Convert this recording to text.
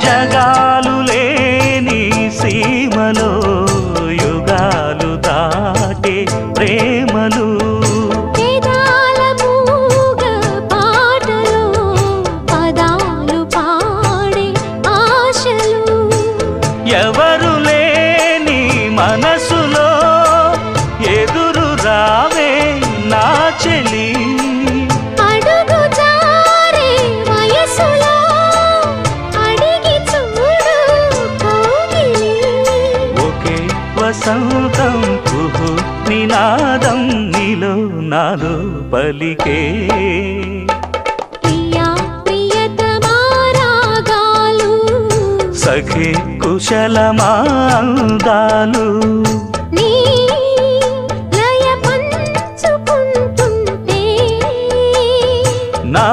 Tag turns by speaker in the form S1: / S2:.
S1: జగాలు లేని సీమలో యుగాలు దాటే ప్రేమలు
S2: వేదాల మూగ పాటలో పదాలు పాడే ఆశలు
S1: ఎవరు లేని మనసులో ఎదురు రావే నా చెలి
S2: అడుగు జారే వయసులో అడిగి చూడు కౌగిలి
S1: ఒకే వసంతం కుహు నినాదం నీలో నాలో పలికే
S2: ప్రియా ప్రియతమా రాగాలు
S1: సఖి కుశలమాందాలు
S2: నీ లయ పంచుకుంటుంటే
S1: నా